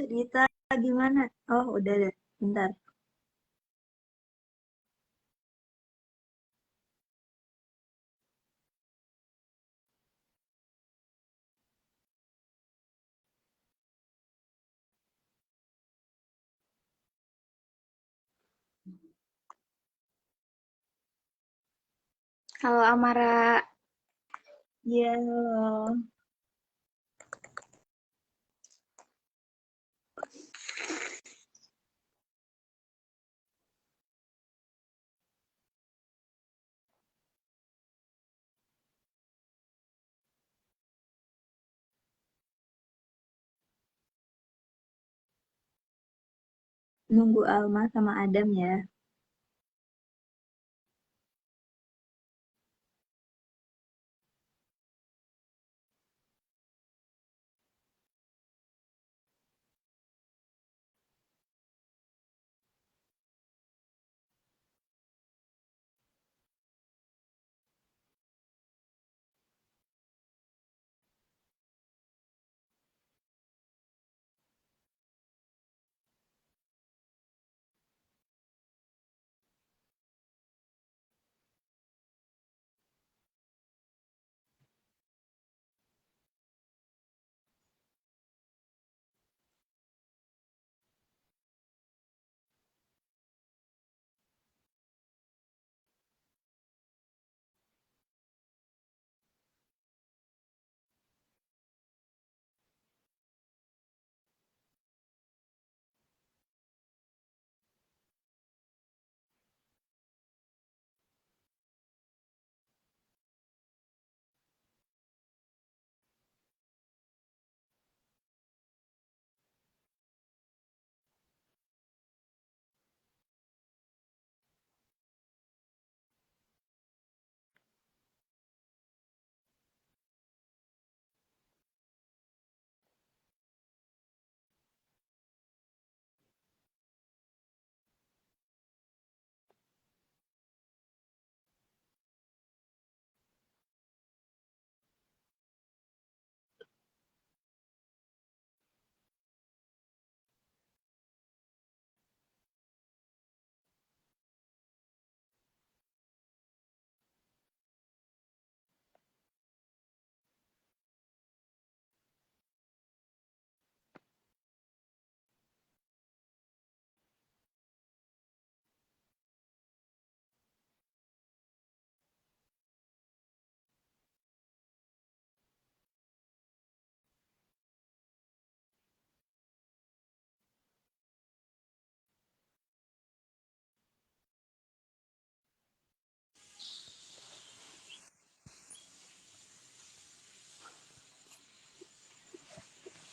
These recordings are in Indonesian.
Dita gimana? Oh, udah deh. Bentar. Halo Amara, Iya, halo. Nunggu Alma sama Adam ya.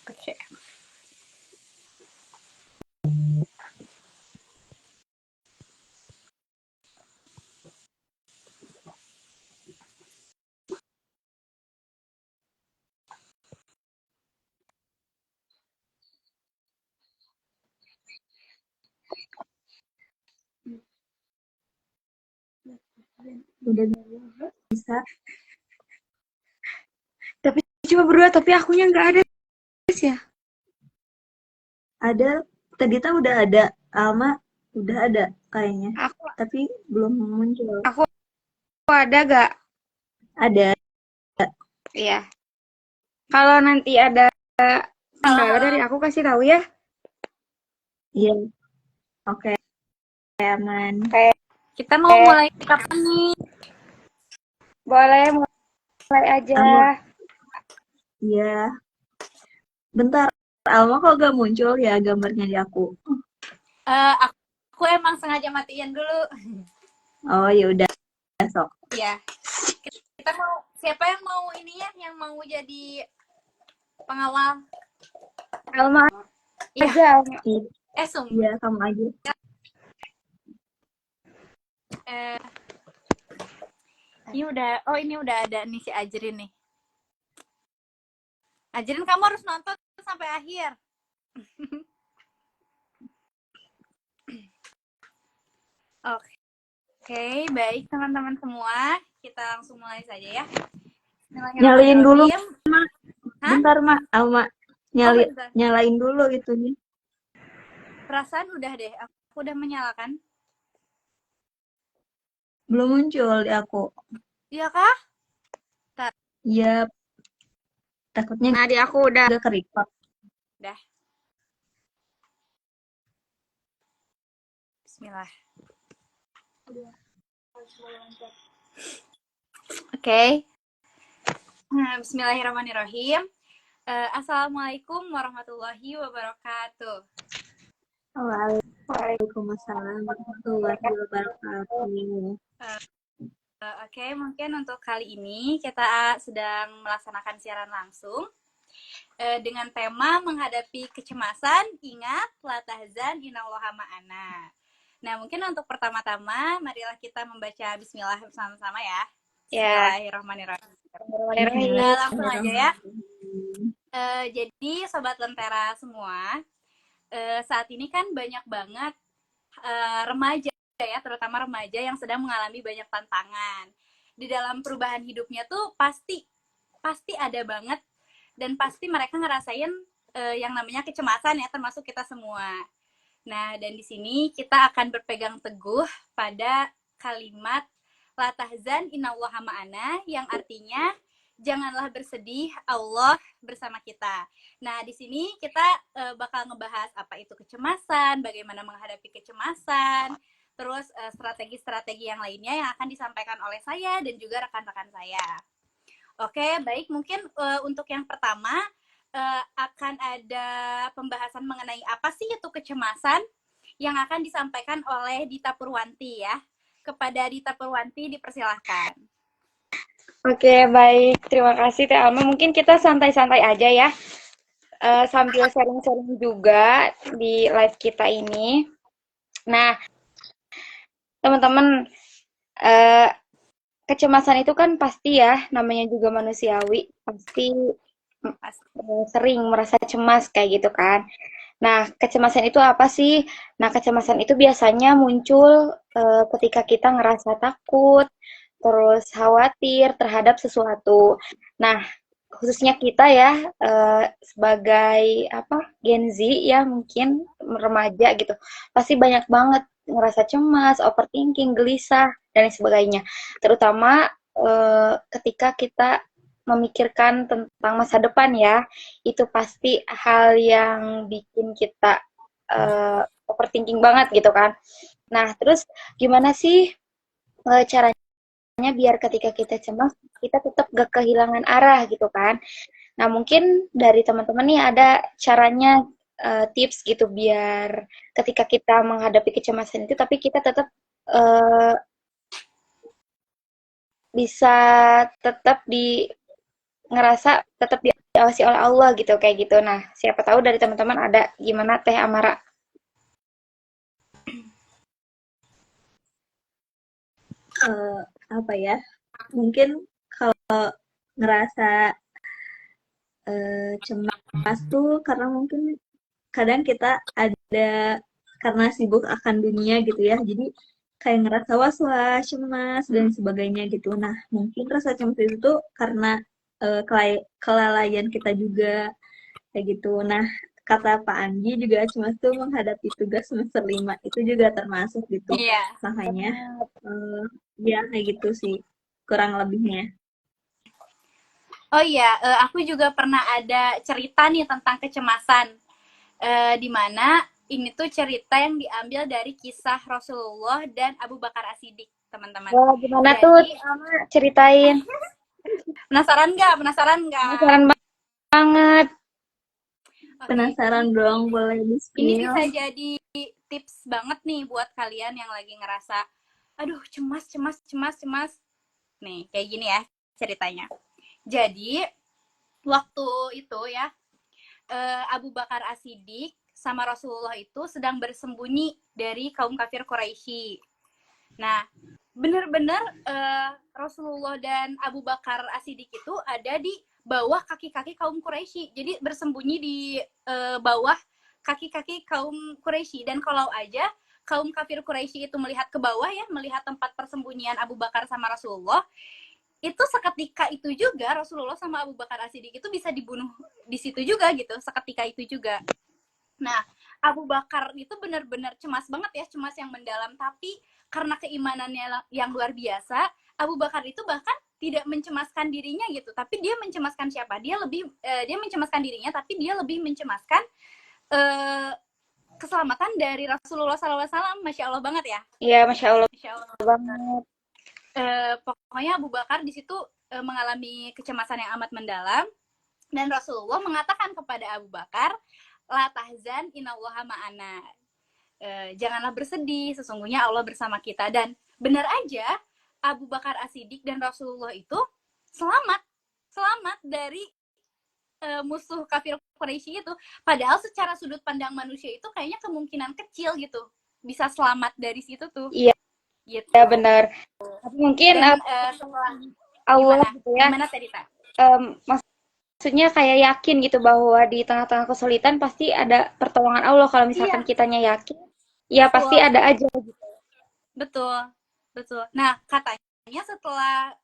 oke. Udah bisa. Tapi cuma berdua, tapi akunya nggak ada ya. Ada, Dita udah ada. Alma udah ada kayaknya. Aku Tapi belum muncul. aku ada gak? Ada. Iya. Kalau nanti ada kendala dari aku kasih tahu ya. Iya, oke, aman. Kayak kita mau mulai kapan nih? Boleh mulai aja. Alma, iya. Bentar, Alma kok gak muncul ya gambarnya di aku? Aku emang sengaja matiin dulu. Oh, ya udah, sok. Ya, kita mau siapa yang mau ini ya, yang mau jadi pengawal? Alma Iya. aja, Alma. Iya, kamu aja. Ini udah ada nih si Ajrin nih. Ajrin, kamu harus nonton sampai akhir. Oke, baik teman-teman semua, kita langsung mulai saja ya. Nyalain dulu, Hah? Bentar, Mak. Alma. bentar. Nyalain dulu itunya. Perasaan udah deh, aku udah menyalakan. Belum muncul di aku. Iya kah? Iya, takutnya Nah, di aku udah. gak ke-record. Dah. Bismillah. Oke. Nah, bismillahirrahmanirrahim. Assalamualaikum warahmatullahi wabarakatuh. Waalaikumsalam warahmatullahi wabarakatuh. Oke, mungkin untuk kali ini kita sedang melaksanakan siaran langsung dengan tema menghadapi kecemasan, ingat la tahzan innallaha ma'ana. Nah, mungkin untuk pertama-tama marilah kita membaca bismillah bersama-sama ya. Bismillahirrahmanirrahim. Langsung aja ya. Jadi Sobat Lentera semua, saat ini kan banyak banget remaja ya, terutama remaja yang sedang mengalami banyak tantangan. Di dalam perubahan hidupnya tuh pasti ada banget, dan pasti mereka ngerasain yang namanya kecemasan ya, termasuk kita semua. Nah, dan di sini kita akan berpegang teguh pada kalimat la tahzan innallaha ma'ana, yang artinya janganlah bersedih, Allah bersama kita. Nah, di sini kita bakal ngebahas apa itu kecemasan, bagaimana menghadapi kecemasan, terus strategi-strategi yang lainnya yang akan disampaikan oleh saya dan juga rekan-rekan saya. Oke, baik. Mungkin untuk yang pertama akan ada pembahasan mengenai apa sih itu kecemasan yang akan disampaikan oleh Dita Purwanti ya. Kepada Dita Purwanti dipersilahkan. Oke, baik. Terima kasih Teh Alma. Mungkin kita santai-santai aja ya. Sambil sharing-sharing juga di live kita ini. Nah, teman-teman, kecemasan itu kan pasti ya, namanya juga manusiawi, pasti sering merasa cemas kayak gitu kan. Nah, kecemasan itu apa sih? Nah, kecemasan itu biasanya muncul ketika kita ngerasa takut, terus khawatir terhadap sesuatu. Nah, khususnya kita ya sebagai Gen Z ya, mungkin remaja gitu, pasti banyak banget ngerasa cemas, overthinking, gelisah dan sebagainya. Terutama ketika kita memikirkan tentang masa depan ya, itu pasti hal yang bikin kita overthinking banget gitu kan. Nah, terus gimana sih caranya biar ketika kita cemas, kita tetap gak kehilangan arah gitu kan. Nah, mungkin dari teman-teman nih ada caranya, tips gitu biar ketika kita menghadapi kecemasan itu, tapi kita tetap bisa tetap ngerasa tetap diawasi oleh Allah gitu, kayak gitu. Nah, siapa tahu dari teman-teman ada, gimana Teh Amara? Apa ya? Mungkin kalau ngerasa cemas tuh karena mungkin kadang kita ada karena sibuk akan dunia gitu ya, jadi kayak ngerasa was-was, cemas dan sebagainya gitu. Nah, mungkin rasa cemas itu tuh karena kelalaian kita juga kayak gitu. Nah, kata Pak Andi juga cemas tuh menghadapi tugas semester 5 itu juga termasuk gitu. Iya. Makanya ya kayak gitu sih kurang lebihnya. Oh iya, aku juga pernah ada cerita nih tentang kecemasan, di mana ini tuh cerita yang diambil dari kisah Rasulullah dan Abu Bakar As-Siddiq, teman-teman. Wah, gimana tuh Alma ceritain? Penasaran nggak? Penasaran banget. Okay. Penasaran dong, boleh di-spill. Ini bisa jadi tips banget nih buat kalian yang lagi ngerasa, aduh cemas. Nih, kayak gini ya ceritanya. Jadi, waktu itu ya, Abu Bakar As-Siddiq sama Rasulullah itu sedang bersembunyi dari kaum kafir Quraisy. Nah, benar-benar Rasulullah dan Abu Bakar As-Siddiq itu ada di bawah kaki-kaki kaum Quraisy. Jadi bersembunyi di bawah kaki-kaki kaum Quraisy. Dan kalau aja kaum kafir Quraisy itu melihat ke bawah ya, melihat tempat persembunyian Abu Bakar sama Rasulullah, itu seketika itu juga Rasulullah sama Abu Bakar As-Siddiq itu bisa dibunuh di situ juga gitu, seketika itu juga. Nah, Abu Bakar itu benar-benar cemas banget ya, cemas yang mendalam. Tapi karena keimanannya yang luar biasa, Abu Bakar itu bahkan tidak mencemaskan dirinya gitu, tapi dia mencemaskan siapa? Dia mencemaskan dirinya, tapi dia lebih mencemaskan eh, keselamatan dari Rasulullah SAW. Masya Allah banget ya. Iya, Masya Allah Masya Allah banget. Pokoknya Abu Bakar di situ mengalami kecemasan yang amat mendalam, dan Rasulullah mengatakan kepada Abu Bakar, la tahzan innallaha ma'ana. Janganlah bersedih, sesungguhnya Allah bersama kita. Dan benar aja Abu Bakar As-Siddiq dan Rasulullah itu selamat dari musuh kafir Quraisy itu. Padahal secara sudut pandang manusia itu kayaknya kemungkinan kecil gitu bisa selamat dari situ tuh. Iya, Gitu. ya benar. Tapi mungkin Dan setelah Allah gitu ya. Gimana tadi, Tak? Maksudnya kayak yakin gitu bahwa di tengah-tengah kesulitan pasti ada pertolongan Allah. Kalau misalkan kitanya yakin, ya pasti ada aja gitu. Betul. Nah, katanya setelah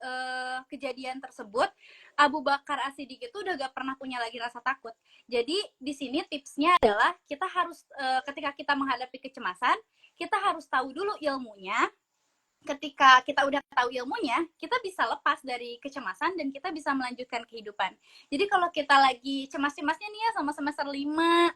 kejadian tersebut, Abu Bakar As-Siddiq itu udah gak pernah punya lagi rasa takut. Jadi di sini tipsnya adalah kita harus ketika kita menghadapi kecemasan, kita harus tahu dulu ilmunya. Ketika kita udah tahu ilmunya, kita bisa lepas dari kecemasan dan kita bisa melanjutkan kehidupan. Jadi kalau kita lagi cemas-cemasnya nih ya sama semester 5,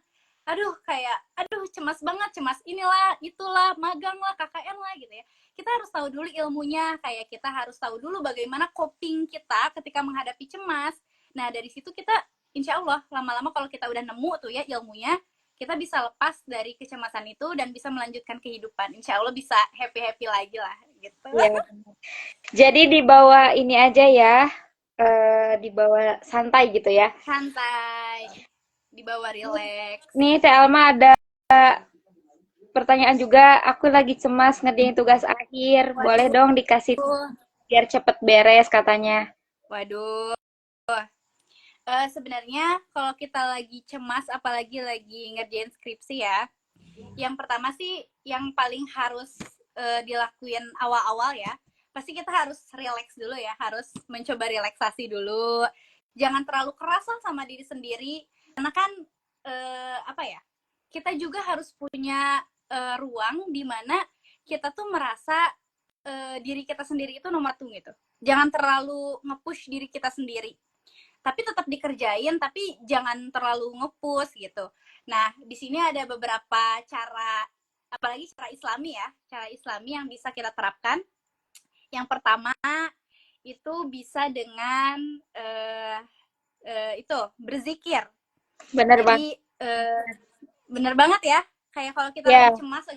cemas banget, cemas inilah, itulah, magang lah, KKN lah gitu ya. Kita harus tahu dulu ilmunya, kayak kita harus tahu dulu bagaimana coping kita ketika menghadapi cemas. Nah, dari situ kita, insya Allah, lama-lama kalau kita udah nemu tuh ya ilmunya, kita bisa lepas dari kecemasan itu dan bisa melanjutkan kehidupan. Insya Allah bisa happy-happy lagi lah gitu. Ya. Jadi dibawa ini aja ya, dibawa santai gitu ya. Santai, dibawa relax. Nih Teh Alma ada pertanyaan juga. Aku lagi cemas ngerjain tugas akhir. Boleh dong dikasih biar cepet beres katanya. Waduh. Sebenarnya kalau kita lagi cemas, apalagi lagi ngerjain skripsi ya, yang pertama sih yang paling harus dilakuin awal-awal ya, pasti kita harus relax dulu ya, harus mencoba relaksasi dulu. Jangan terlalu keras lah sama diri sendiri, karena kan kita juga harus punya ruang di mana kita tuh merasa diri kita sendiri itu nomor satu gitu. Jangan terlalu nge-push diri kita sendiri. Tapi tetap dikerjain, tapi jangan terlalu nge-push gitu. Nah, di sini ada beberapa cara, apalagi cara Islami ya, cara Islami yang bisa kita terapkan. Yang pertama, itu bisa dengan berzikir. Bener Jadi, bener banget ya, kayak kalau kita lagi cemas,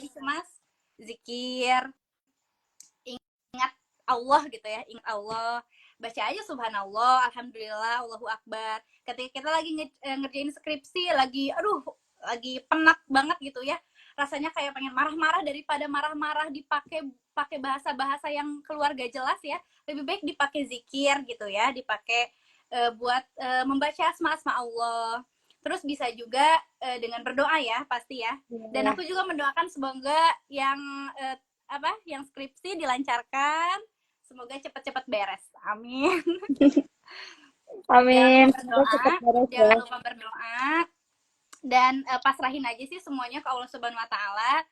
zikir, ingat Allah gitu ya, ingat Allah, baca aja subhanallah, alhamdulillah, Allahu akbar. Ketika kita lagi ngerjain skripsi, lagi penat banget gitu ya, rasanya kayak pengen marah-marah, daripada marah-marah dipakai bahasa-bahasa yang keluar gak jelas ya, lebih baik dipakai zikir gitu ya, dipakai buat membaca asma-asma Allah. Terus bisa juga dengan berdoa ya, pasti ya. Dan aku juga mendoakan semoga yang skripsi dilancarkan, semoga cepat-cepat beres. Amin. Amin. Jangan lupa berdoa. Dan pasrahin aja sih semuanya ke Allah Subhanahu wa taala.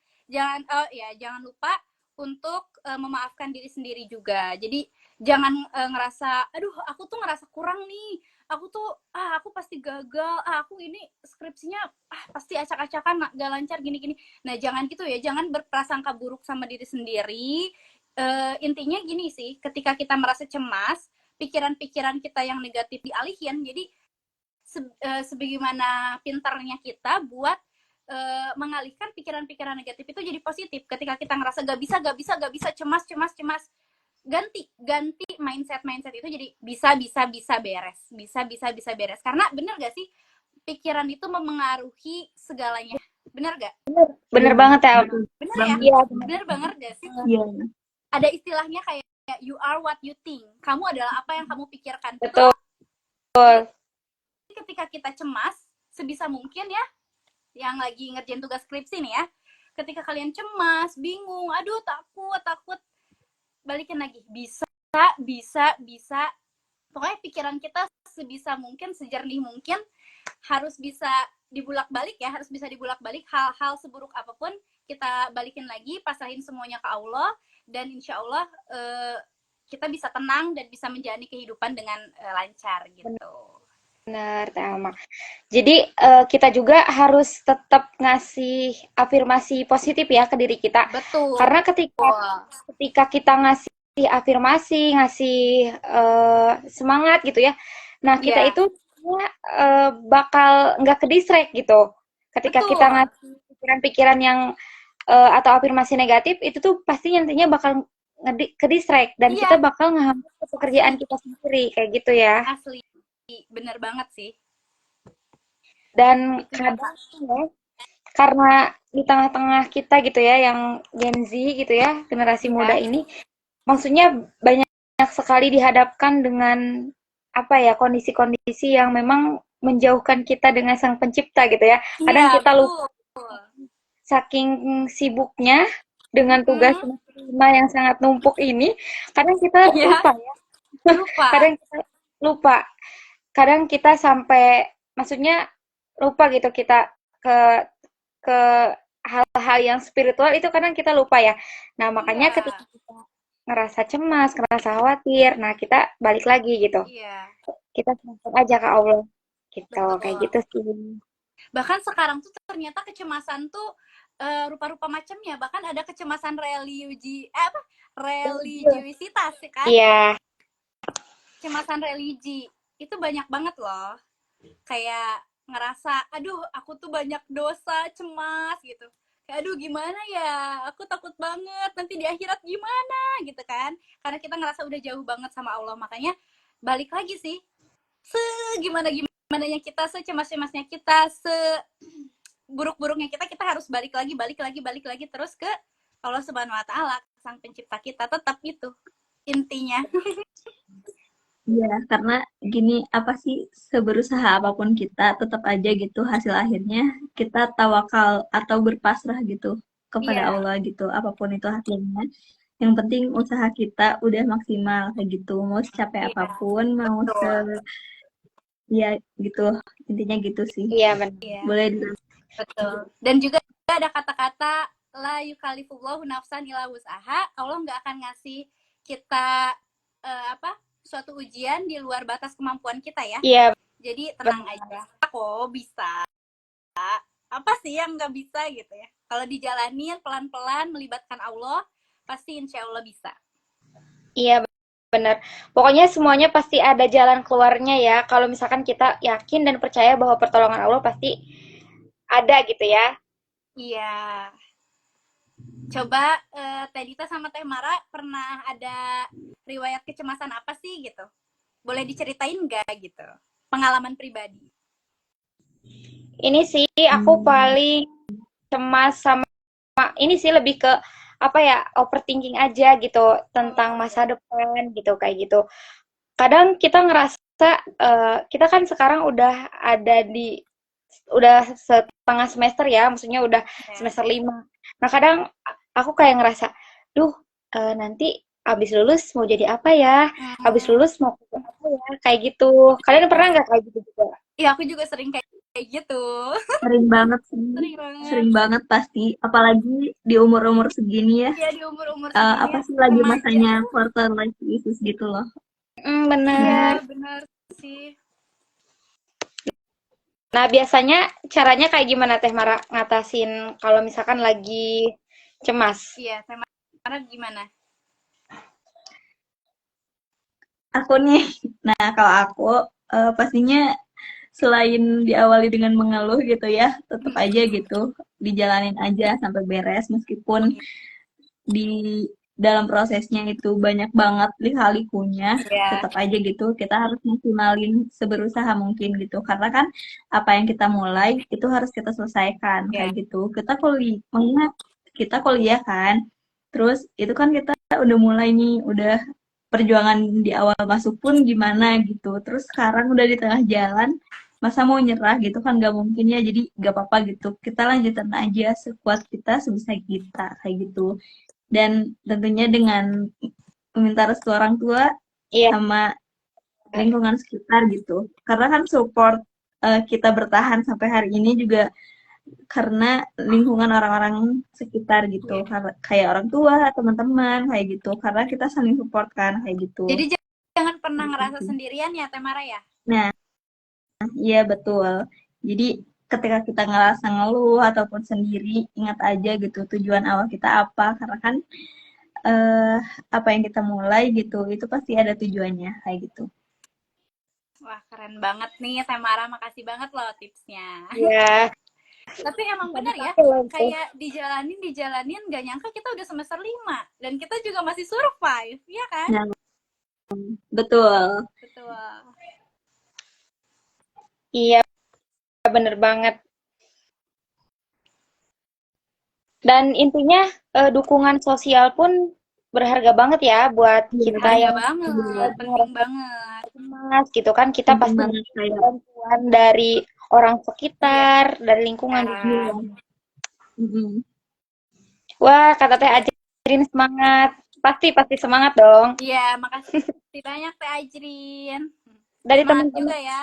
Jangan lupa untuk memaafkan diri sendiri juga. Jadi jangan ngerasa, aku tuh ngerasa kurang nih. Aku pasti gagal. Aku ini skripsinya pasti acak-acakan, gak lancar gini-gini. Nah, jangan gitu ya. Jangan berprasangka buruk sama diri sendiri. Intinya gini sih, ketika kita merasa cemas, pikiran-pikiran kita yang negatif dialihin. Jadi sebagaimana pintarnya kita buat mengalihkan pikiran-pikiran negatif itu jadi positif. Ketika kita ngerasa gak bisa, cemas, ganti mindset itu jadi bisa beres. Karena bener gak sih, pikiran itu memengaruhi segalanya. Bener gak? Bener banget ya. Bener ya? Iya, bener banget gak sih? Iya. Ada istilahnya kayak you are what you think. Kamu adalah apa yang kamu pikirkan. Betul. Ketika kita cemas, sebisa mungkin ya, yang lagi ngerjain tugas skripsi nih ya, ketika kalian cemas, bingung, takut, balikin lagi. Bisa bisa pokoknya pikiran kita sebisa mungkin, sejernih mungkin, harus bisa dibulak-balik ya, harus bisa dibulak-balik. Hal-hal seburuk apapun kita balikin lagi, pasahin semuanya ke Allah, dan insya Allah kita bisa tenang dan bisa menjalani kehidupan dengan lancar gitu. Benar, Teh Alma. Jadi kita juga harus tetap ngasih afirmasi positif ya ke diri kita. Betul. Karena ketika kita ngasih afirmasi, ngasih semangat gitu ya. Nah, kita itu bakal nggak ke distract gitu. Ketika kita ngasih pikiran-pikiran yang atau afirmasi negatif, itu tuh pasti nantinya bakal ke distract dan kita bakal ngehambat pekerjaan kita sendiri kayak gitu ya. Asli, bener banget sih. Dan kadang ya, karena di tengah-tengah kita gitu ya, yang Gen Z gitu ya, generasi muda ini, maksudnya banyak sekali dihadapkan dengan apa ya, kondisi-kondisi yang memang menjauhkan kita dengan Sang Pencipta gitu ya. Kadang kita lupa, saking sibuknya dengan tugas yang sangat numpuk ini, kadang kita lupa ya. Kadang kita lupa. Kadang kita sampai, maksudnya lupa gitu, kita ke hal-hal yang spiritual itu kadang kita lupa ya. Nah, makanya ketika kita ngerasa cemas, ngerasa khawatir, nah kita balik lagi gitu. Kita serahkan aja ke Allah gitu. Kayak gitu sih. Bahkan sekarang tuh ternyata kecemasan tuh rupa-rupa macamnya. Bahkan ada kecemasan religiusitas kan? Iya. Kecemasan religi itu banyak banget loh. Kayak ngerasa, aduh aku tuh banyak dosa, cemas gitu. Kayak aduh gimana ya, aku takut banget nanti di akhirat gimana gitu kan. Karena kita ngerasa udah jauh banget sama Allah. Makanya balik lagi sih, gimana-gimananya kita, secemas-cemasnya kita, buruk-buruknya kita harus balik lagi terus ke Allah Subhanahu wa Ta'ala, Sang Pencipta kita. Tetap itu intinya. Iya, karena gini, apa sih, seberusaha apapun kita, tetap aja gitu hasil akhirnya kita tawakal atau berpasrah gitu kepada Allah gitu, apapun itu hasilnya. Yang penting usaha kita udah maksimal kayak gitu, mau secapek apapun, mau ya gitu, intinya gitu sih. Iya, benar. Boleh Betul. Dan juga ada kata-kata la yukallifullahu nafsan illa wus'aha. Allah nggak akan ngasih kita suatu ujian di luar batas kemampuan kita ya. Iya. Jadi tenang aja. Kok bisa. Apa sih yang nggak bisa gitu ya. Kalau dijalanin pelan-pelan melibatkan Allah, pasti insya Allah bisa. Iya, benar. Pokoknya semuanya pasti ada jalan keluarnya ya. Kalau misalkan kita yakin dan percaya bahwa pertolongan Allah pasti ada gitu ya. Iya. Coba Teh Dita sama Teh Mara pernah ada riwayat kecemasan apa sih gitu? Boleh diceritain nggak gitu? Pengalaman pribadi. Ini sih aku paling cemas sama ini sih lebih ke apa ya, overthinking aja gitu tentang masa depan gitu, kayak gitu. Kadang kita ngerasa kita kan sekarang udah setengah semester ya, maksudnya udah semester 5. Nah, kadang aku kayak ngerasa, nanti abis lulus mau jadi apa ya? Abis lulus mau kerja apa ya? Kayak gitu. Kalian pernah nggak kayak gitu juga? Iya, aku juga sering kayak gitu. Sering banget sih. Sering banget pasti. Apalagi di umur-umur segini ya. Iya, di umur-umur segini. Apa sih lagi masanya quarter life crisis gitu loh. Benar. Iya, benar sih. Nah, biasanya caranya kayak gimana Teh Mara ngatasin kalau misalkan lagi cemas? Iya, Teh Mara gimana? Aku nih, nah kalau aku pastinya selain diawali dengan mengeluh gitu ya, tetap aja gitu, dijalanin aja sampai beres meskipun di dalam prosesnya itu banyak banget lika-likunya, tetap aja gitu kita harus maksimalin seberusaha mungkin gitu, karena kan apa yang kita mulai itu harus kita selesaikan kayak gitu. Kita kuliah kan, terus itu kan kita udah mulai nih, udah perjuangan di awal masuk pun gimana gitu, terus sekarang udah di tengah jalan masa mau nyerah gitu kan nggak mungkin ya, jadi nggak apa-apa gitu, kita lanjutin aja sekuat kita sebisa kita kayak gitu. Dan tentunya dengan meminta restu orang tua Iya, sama lingkungan sekitar gitu. Karena kan support kita bertahan sampai hari ini juga karena lingkungan orang-orang sekitar gitu. Iya. Kayak orang tua, teman-teman, kayak gitu. Karena kita saling support kan, kayak gitu. Jadi jangan pernah Gitu ngerasa sih. sendirian ya, Temara ya. Nah, iya betul. Jadi ketika kita ngerasa ngeluh ataupun sendiri, ingat aja gitu tujuan awal kita apa. Karena kan eh, apa yang kita mulai gitu, itu pasti ada tujuannya kayak gitu. Wah, keren banget nih, Temara. Makasih banget loh tipsnya. iya. Tapi emang benar ya, Pakai loh itu. kayak dijalanin, gak nyangka kita udah semester 5. Dan kita juga masih survive, ya kan? Nah, betul. Betul. Iya, bener banget. Dan intinya dukungan sosial pun berharga banget ya buat Iya, kita Harga yang banget, lagi penting ngerasa banget. cemas gitu kan. Kita penting pasti banget butuh kayak. bantuan dari orang Iya. sekitar, dari lingkungan juga. Iya. Mm-mm. Wah, kata Teh Ajrin semangat. Pasti semangat dong. Iya, makasih banyak Teh Ajrin. Dari Semangat teman-teman. juga ya.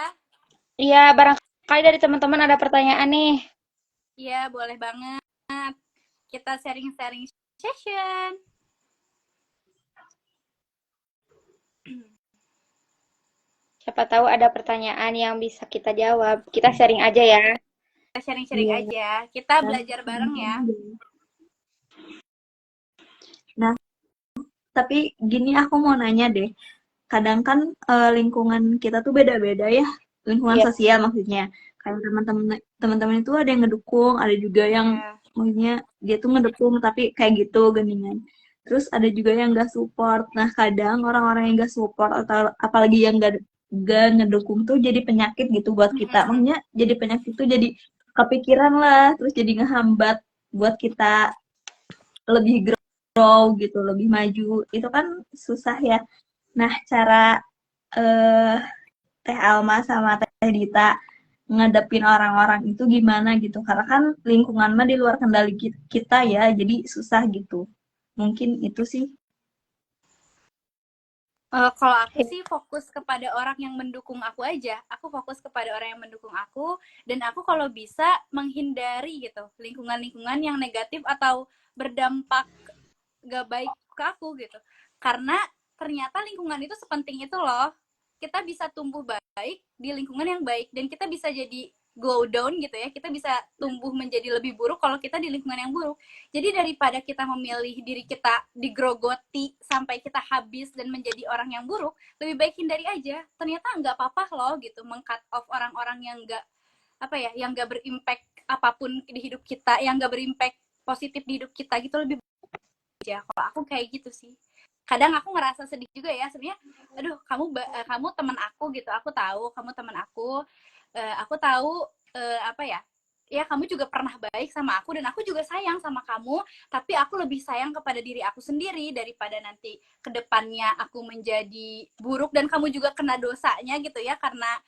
Iya, barangkali dari teman-teman ada pertanyaan nih. Iya, boleh banget. Kita sharing-sharing session. Siapa tahu ada pertanyaan yang bisa kita jawab. Kita sharing aja ya. Kita sharing-sharing Iya. aja. Kita belajar bareng ya. Nah, tapi gini aku mau nanya deh. Kadang kan lingkungan kita tuh beda-beda ya, lingkungan Iya. sosial maksudnya. Kayak teman-teman itu ada yang ngedukung, ada juga yang Iya. maksudnya dia tuh ngedukung tapi kayak gitu geningan. Terus ada juga yang gak support. Nah, kadang orang-orang yang gak support atau apalagi yang gak ngedukung tuh jadi penyakit gitu buat kita. Mm-mm. Maksudnya jadi penyakit tuh jadi kepikiran lah, terus jadi ngehambat buat kita lebih grow gitu, lebih maju. Itu kan susah ya. Nah, cara eh, Teh Alma sama Teh Dita ngadepin orang-orang itu gimana gitu. Karena kan lingkungan mah di luar kendali kita ya, jadi susah gitu. Mungkin itu sih. Kalau aku sih fokus kepada orang yang mendukung aku aja. Aku fokus kepada orang yang mendukung aku, dan aku kalau bisa menghindari gitu lingkungan-lingkungan yang negatif atau berdampak gak baik ke aku gitu. Karena ternyata lingkungan itu sepenting itu loh. Kita bisa tumbuh baik di lingkungan yang baik, dan kita bisa jadi go down gitu ya. Kita bisa tumbuh menjadi lebih buruk kalau kita di lingkungan yang buruk. Jadi daripada kita memilih diri kita digrogoti sampai kita habis dan menjadi orang yang buruk, lebih baik hindari aja. Ternyata nggak apa-apa loh gitu meng-cut off orang-orang yang nggak apa ya, yang nggak berimpact apapun di hidup kita, yang nggak berimpact positif di hidup kita gitu, lebih aja. Kalau aku kayak gitu sih. Kadang aku ngerasa sedih juga ya sebenarnya. Aduh, kamu teman aku gitu. Aku tahu kamu teman aku. Aku tahu apa ya? Ya, kamu juga pernah baik sama aku, dan aku juga sayang sama kamu, tapi aku lebih sayang kepada diri aku sendiri daripada nanti kedepannya aku menjadi buruk dan kamu juga kena dosanya gitu ya, karena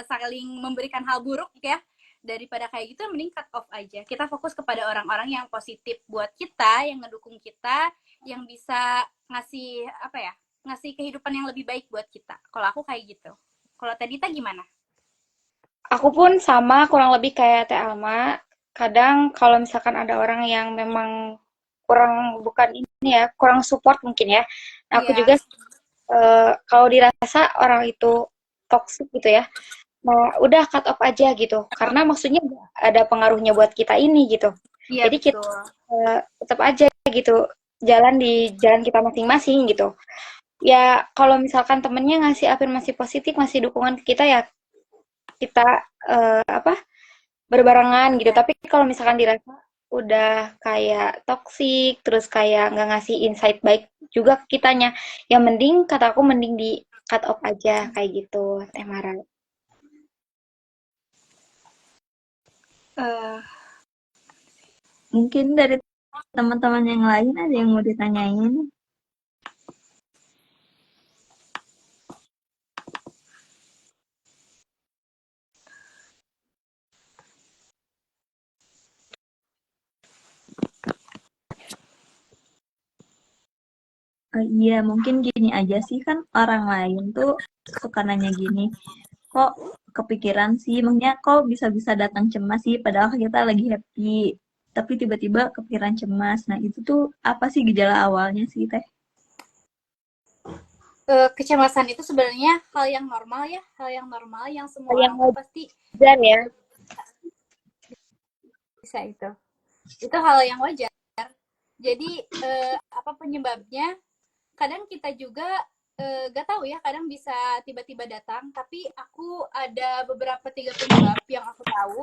saling memberikan hal buruk ya. Daripada kayak gitu, mending cut off aja. Kita fokus kepada orang-orang yang positif buat kita, yang ngedukung kita, yang bisa ngasih apa ya, ngasih kehidupan yang lebih baik buat kita. Kalau aku kayak gitu. Kalau Tedita gimana? Aku pun sama kurang lebih kayak Teh Alma. Kadang kalau misalkan ada orang yang memang kurang bukan ini ya, kurang support mungkin ya. Aku Iya. juga kalau dirasa orang itu toxic gitu ya. Nah, udah cut off aja gitu. Karena maksudnya nggak ada pengaruhnya buat kita ini gitu. Iya, Jadi kita betul. tetap aja gitu jalan di jalan kita masing-masing gitu. Ya kalau misalkan temennya ngasih afirmasi positif, ngasih dukungan ke kita ya kita apa berbarengan gitu. Iya. Tapi kalau misalkan dirasa udah kayak toksik, terus kayak nggak ngasih insight baik juga ke kitanya, yang mending kata aku mending di cut off aja kayak gitu, Teh Mara. Eh, Mungkin dari teman-teman yang lain ada yang mau ditanyain. Iya, mungkin gini aja sih kan orang lain tuh suka nanya gini, kok kepikiran sih, maksudnya kok bisa-bisa datang cemas sih, padahal kita lagi happy, tapi tiba-tiba kepikiran cemas. Nah, itu tuh apa sih gejala awalnya sih, Teh? Kecemasan itu sebenarnya hal yang normal ya, hal yang normal yang semua Yang orang tuh pasti wajar ya. bisa itu. Itu hal yang wajar. Jadi apa penyebabnya? Kadang kita juga gak tahu ya, kadang bisa tiba-tiba datang. Tapi aku ada beberapa 3 penyebab yang aku tahu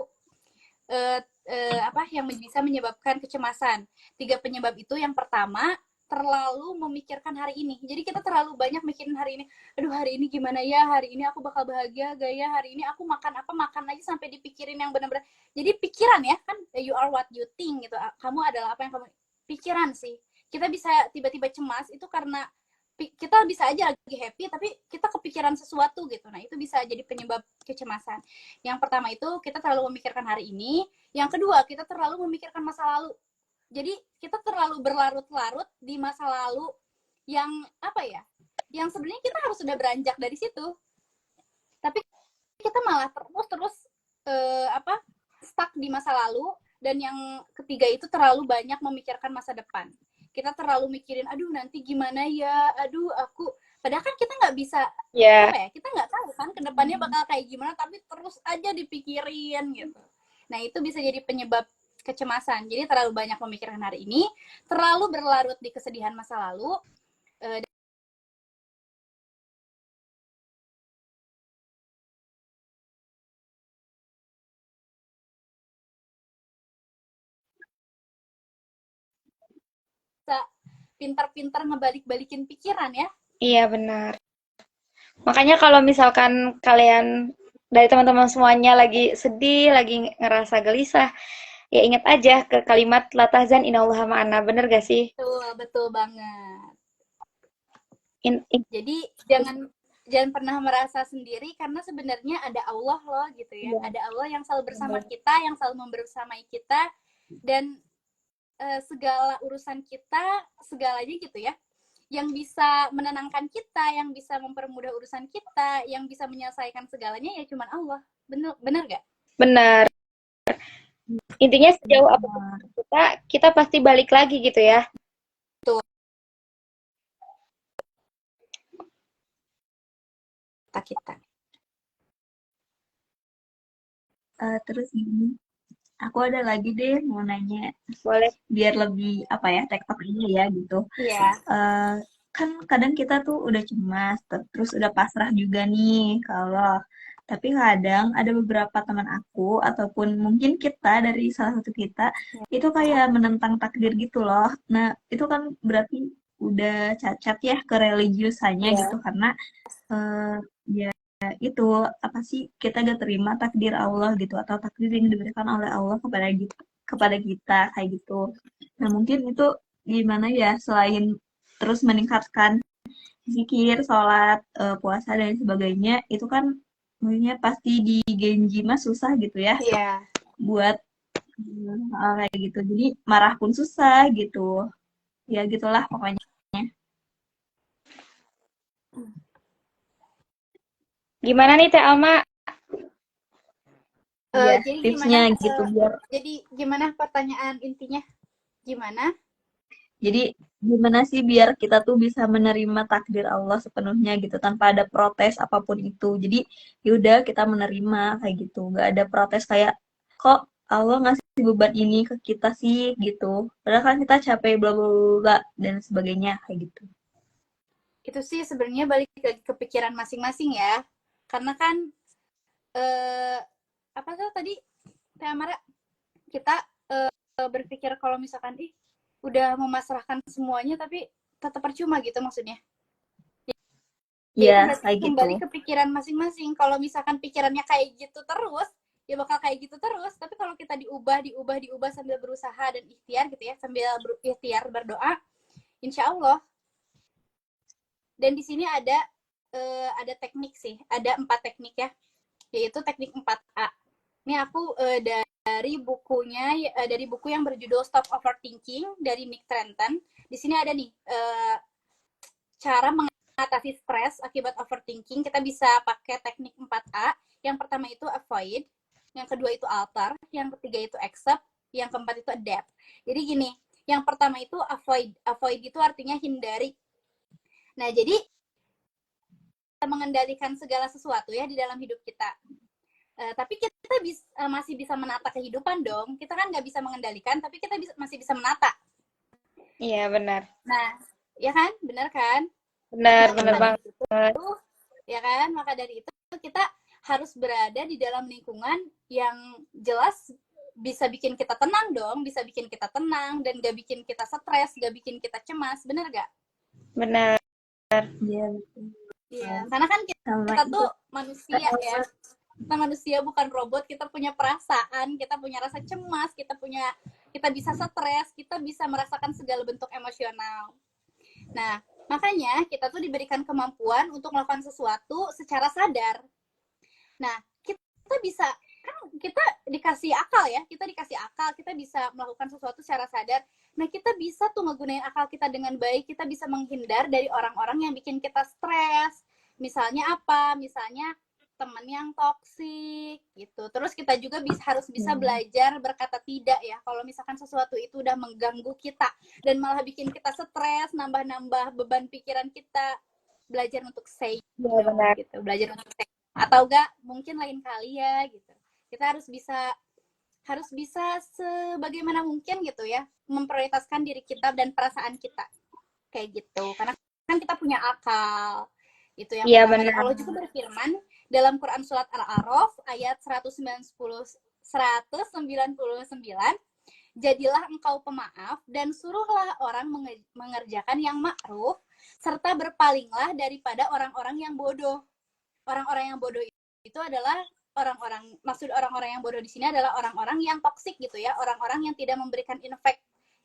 apa yang bisa menyebabkan kecemasan. 3 penyebab itu yang pertama terlalu memikirkan hari ini. Jadi kita terlalu banyak mikirin hari ini. Aduh, hari ini gimana ya? Hari ini aku bakal bahagia gak ya? Hari ini aku makan apa? Makan aja sampai dipikirin yang benar-benar. Jadi pikiran ya kan, you are what you think gitu. Kamu adalah apa yang kamu pikiran sih. Kita bisa tiba-tiba cemas itu karena kita bisa aja lagi happy tapi kita kepikiran sesuatu gitu. Nah, itu bisa jadi penyebab kecemasan. Yang pertama itu kita terlalu memikirkan hari ini, yang kedua kita terlalu memikirkan masa lalu. Jadi kita terlalu berlarut-larut di masa lalu yang apa ya? Yang sebenarnya kita harus sudah beranjak dari situ. Tapi kita malah terus apa? Stuck di masa lalu, dan yang ketiga itu terlalu banyak memikirkan masa depan. Kita terlalu mikirin, aduh nanti gimana ya, aduh aku, padahal kan kita nggak bisa apa ya, kita nggak tahu kan kedepannya bakal kayak gimana, tapi terus aja dipikirin gitu. Nah, itu bisa jadi penyebab kecemasan. Jadi terlalu banyak memikirkan hari ini, terlalu berlarut di kesedihan masa lalu, bisa pintar-pintar ngebalik-balikin pikiran ya. Iya benar. Makanya kalau misalkan kalian dari teman-teman semuanya lagi sedih, lagi ngerasa gelisah, ya ingat aja ke kalimat la tahzan innallaha ma'ana. Bener gak sih? Betul, betul banget. In, in, Jadi jangan pernah merasa sendiri, karena sebenarnya ada Allah loh gitu ya. iya, Ada Allah yang selalu bersama bener. kita, yang selalu membersamai kita, dan segala urusan kita, segalanya gitu ya. Yang bisa menenangkan kita, yang bisa mempermudah urusan kita, yang bisa menyelesaikan segalanya ya cuman Allah. Bener bener gak? Benar. Intinya sejauh apapun Benar. kita pasti balik lagi gitu ya. Tuh, kita. Terus gini, aku ada lagi deh mau nanya, Boleh. biar lebih apa ya, tektok ini ya gitu. Iya. Eh, kan kadang kita tuh udah cemas, terus udah pasrah juga nih kalau. Tapi kadang ada beberapa teman aku ataupun mungkin kita dari salah satu kita itu kayak menentang takdir gitu loh. Nah, itu kan berarti udah cacat ya ke religiusannya Iya. gitu karena eh, ya itu apa sih, kita gak terima takdir Allah gitu atau takdir yang diberikan oleh Allah kepada kita kayak gitu. Nah, mungkin itu gimana ya, selain terus meningkatkan zikir, sholat, puasa dan sebagainya, itu kan maksudnya pasti di Genji mah susah gitu ya Iya. buat hal kayak gitu. Jadi marah pun susah gitu. Ya gitulah pokoknya. Gimana nih Teh Alma? Ya, Jadi tipsnya gimana? gitu biar Jadi gimana pertanyaan intinya? Gimana? jadi gimana sih biar kita tuh bisa menerima takdir Allah sepenuhnya gitu tanpa ada protes apapun itu. Jadi yaudah kita menerima kayak gitu. Gak ada protes kayak kok Allah ngasih beban ini ke kita sih gitu. Padahal kan kita capek bla bla bla dan sebagainya kayak gitu. Itu sih sebenarnya balik ke pikiran masing-masing ya. Karena kan eh apa tuh tadi Teh Amara, kita berpikir kalau misalkan udah memasrahkan semuanya tapi tetap percuma gitu maksudnya. Ya Iya, itu berarti kayak gitu. kembali ke pikiran masing-masing. Kalau misalkan pikirannya kayak gitu terus, ya bakal kayak gitu terus. Tapi kalau kita diubah sambil berusaha dan ikhtiar gitu ya, sambil ikhtiar berdoa, insya Allah. Dan di sini ada teknik sih, ada 4 teknik ya, yaitu teknik 4A. Ini aku dari dari buku yang berjudul Stop Overthinking dari Nick Trenton. Di sini ada nih cara mengatasi stres akibat overthinking, kita bisa pakai teknik 4A. Yang pertama itu avoid, yang kedua itu alter, yang ketiga itu accept, yang keempat itu adapt. Jadi gini, yang pertama itu avoid. Avoid itu artinya hindari. Nah, jadi kita mengendalikan segala sesuatu ya di dalam hidup kita. Tapi kita masih bisa menata kehidupan dong. Kita kan nggak bisa mengendalikan, tapi kita masih bisa menata. Iya, benar. Nah, ya kan? Benar kan? Benar, Nah, benar banget. Ya kan? Maka dari itu kita harus berada di dalam lingkungan yang jelas bisa bikin kita tenang dong, bisa bikin kita tenang dan gak bikin kita stres, gak bikin kita cemas. Benar gak? Benar. Iya. Iya, karena kan kita tuh manusia ya. Kita manusia bukan robot, kita punya perasaan, kita punya rasa cemas, kita bisa stres, kita bisa merasakan segala bentuk emosional. Nah, makanya kita tuh diberikan kemampuan untuk melakukan sesuatu secara sadar. Nah, kita bisa, kan kita dikasih akal ya, kita bisa melakukan sesuatu secara sadar. Nah, kita bisa tuh ngegunain akal kita dengan baik, kita bisa menghindar dari orang-orang yang bikin kita stres. Misalnya apa? Misalnya teman yang toksik gitu. Terus kita juga harus bisa belajar berkata tidak ya. Kalau misalkan sesuatu itu udah mengganggu kita dan malah bikin kita stres, nambah-nambah beban pikiran kita, belajar untuk say no gitu. Belajar untuk say. Atau enggak mungkin lain kali ya gitu. Kita harus bisa sebagaimana mungkin gitu ya, memprioritaskan diri kita dan perasaan kita. Kayak gitu. Karena kan kita punya akal. Itu yang pertama. Allah juga berfirman dalam Quran surat Al-A'raf ayat 199, jadilah engkau pemaaf dan suruhlah orang mengerjakan yang ma'ruf serta berpalinglah daripada orang-orang yang bodoh. Orang-orang yang bodoh itu adalah maksud orang-orang yang bodoh di sini adalah orang-orang yang toksik gitu ya, orang-orang yang tidak memberikan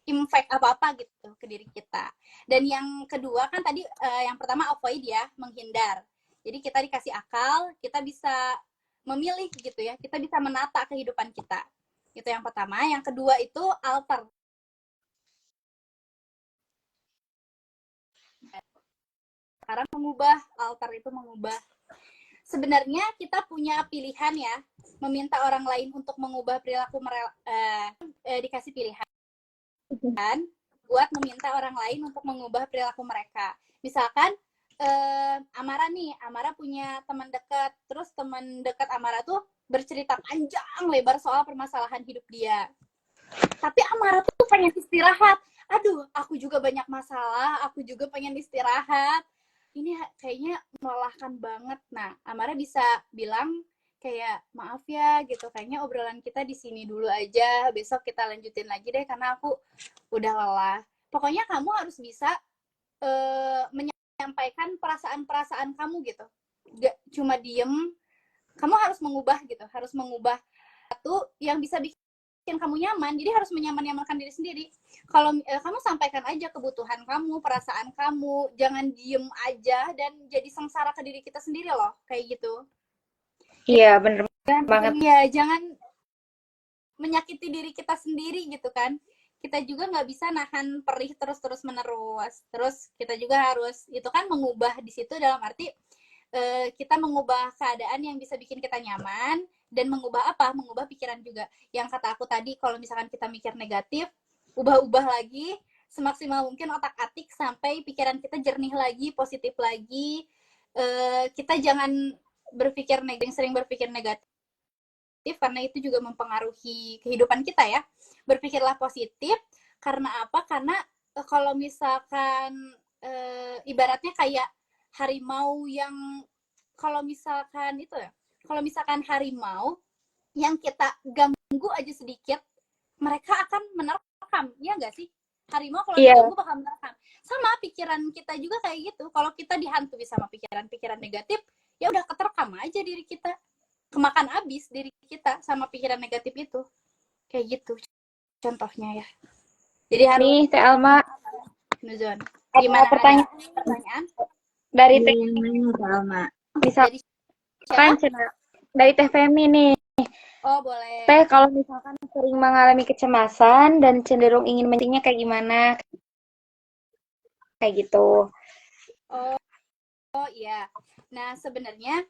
impact apa-apa gitu ke diri kita. Dan yang kedua kan tadi yang pertama avoid ya, menghindar. Jadi kita dikasih akal, kita bisa memilih gitu ya, kita bisa menata kehidupan kita. Itu yang pertama. Yang kedua itu alter. Sekarang alter itu mengubah. Sebenarnya kita punya pilihan ya, meminta orang lain untuk mengubah perilaku dikasih pilihan buat meminta orang lain untuk mengubah perilaku mereka. Misalkan Amara punya teman dekat, terus teman dekat Amara tuh bercerita panjang lebar soal permasalahan hidup dia. Tapi Amara tuh pengen istirahat. Aduh, aku juga banyak masalah, aku juga pengen istirahat. Ini kayaknya melelahkan banget. Nah, Amara bisa bilang kayak maaf ya gitu, kayaknya obrolan kita di sini dulu aja, besok kita lanjutin lagi deh karena aku udah lelah. Pokoknya kamu harus bisa menyampaikan perasaan-perasaan kamu gitu, gak cuma diem. Kamu harus mengubah satu yang bisa bikin kamu nyaman. Jadi harus menyamankan diri sendiri. Kalau kamu sampaikan aja kebutuhan kamu, perasaan kamu, jangan diem aja dan jadi sengsara ke diri kita sendiri loh, kayak gitu. Iya, bener banget. Iya, jangan menyakiti diri kita sendiri gitu kan. Kita juga nggak bisa nahan perih terus menerus. Terus kita juga harus itu kan mengubah di situ dalam arti kita mengubah keadaan yang bisa bikin kita nyaman dan mengubah pikiran juga. Yang kata aku tadi, kalau misalkan kita mikir negatif, ubah lagi semaksimal mungkin otak-atik sampai pikiran kita jernih lagi, positif lagi. Kita jangan sering berpikir negatif karena itu juga mempengaruhi kehidupan kita ya. Berpikirlah positif. Karena apa? Karena kalau misalkan ibaratnya kayak harimau yang kalau misalkan harimau yang kita ganggu aja sedikit, mereka akan menerkam, ya nggak sih? Harimau kalau diganggu bakal menerkam. Sama pikiran kita juga kayak gitu. Kalau kita dihantui sama pikiran-pikiran negatif, ya udah keterkam aja diri kita. Kemakan abis diri kita sama pikiran negatif itu. Kayak gitu contohnya ya. Jadi harus nih Teh Alma, Nuzon. Gimana pertanyaan dari Teh Alma? Misalkan dari Teh Femi nih. Oh, boleh. Teh, kalau misalkan sering mengalami kecemasan dan cenderung ingin mencegahnya kayak gimana? Kayak gitu. Oh, oh iya. Nah, sebenarnya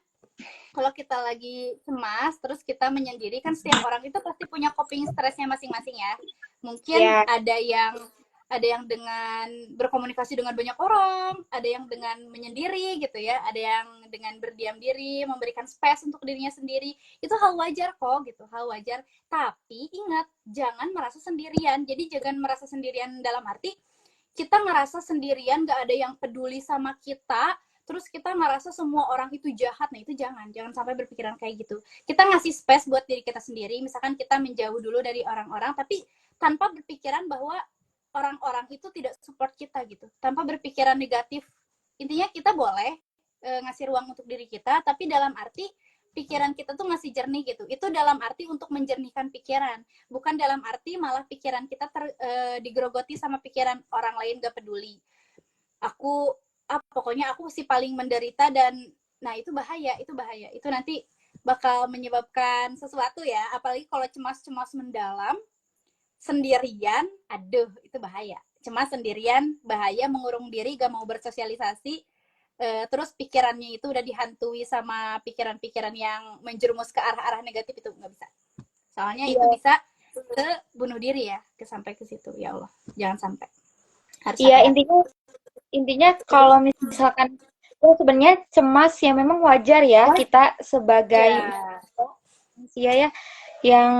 kalau kita lagi cemas, terus kita menyendiri, kan setiap orang itu pasti punya coping stresnya masing-masing ya. Mungkin Ya, ada yang dengan berkomunikasi dengan banyak orang, ada yang dengan menyendiri gitu ya, ada yang dengan berdiam diri, memberikan space untuk dirinya sendiri. Itu hal wajar kok gitu, hal wajar. Tapi ingat, jangan merasa sendirian. Jadi jangan merasa sendirian dalam arti kita ngerasa sendirian, gak ada yang peduli sama kita, terus kita ngerasa semua orang itu jahat. Nah, itu jangan sampai berpikiran kayak gitu. Kita ngasih space buat diri kita sendiri, misalkan kita menjauh dulu dari orang-orang, tapi tanpa berpikiran bahwa orang-orang itu tidak support kita gitu, tanpa berpikiran negatif. Intinya kita boleh ngasih ruang untuk diri kita, tapi dalam arti pikiran kita tuh ngasih jernih gitu. Itu dalam arti untuk menjernihkan pikiran, bukan dalam arti malah pikiran kita digerogoti sama pikiran orang lain gak peduli. Pokoknya aku sih paling menderita, dan nah itu bahaya, itu nanti bakal menyebabkan sesuatu ya, apalagi kalau cemas-cemas mendalam sendirian, aduh itu bahaya. Cemas sendirian bahaya, mengurung diri, gak mau bersosialisasi, terus pikirannya itu udah dihantui sama pikiran-pikiran yang menjerumus ke arah-arah negatif, itu nggak bisa. Soalnya itu bisa ke bunuh diri ya, sampai ke situ. Ya Allah, jangan sampai. Harus iya, hati-hati. intinya kalau misalkan ya sebenarnya cemas ya memang wajar ya kita sebagai Ya, manusia ya, yang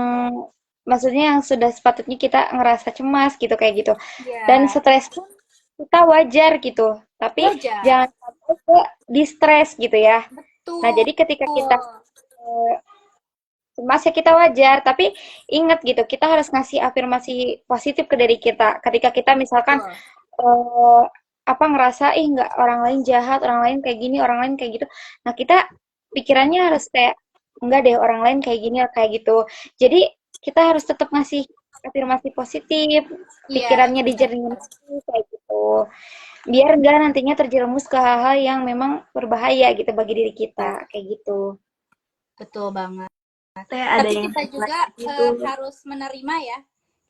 maksudnya yang sudah sepatutnya kita ngerasa cemas gitu kayak gitu. Dan ya, stres pun kita wajar gitu. Tapi wajar. jangan sampai ke di-stres gitu ya. Nah, Betul. jadi ketika kita eh, cemas ya kita wajar, tapi ingat gitu, kita harus ngasih afirmasi positif ke diri kita. Ketika kita misalkan Betul. eh, apa ngerasa ih nggak, orang lain jahat, orang lain kayak gini, orang lain kayak gitu. Nah, kita pikirannya harus kayak enggak deh, orang lain kayak gini kayak gitu. Jadi kita harus tetap ngasih afirmasi positif, Iya, pikirannya benar. dijernihin kayak gitu. Biar enggak nantinya terjerumus ke hal-hal yang memang berbahaya gitu bagi diri kita, kayak gitu. Betul banget. Teh ada Tapi yang kita juga gitu. harus menerima ya.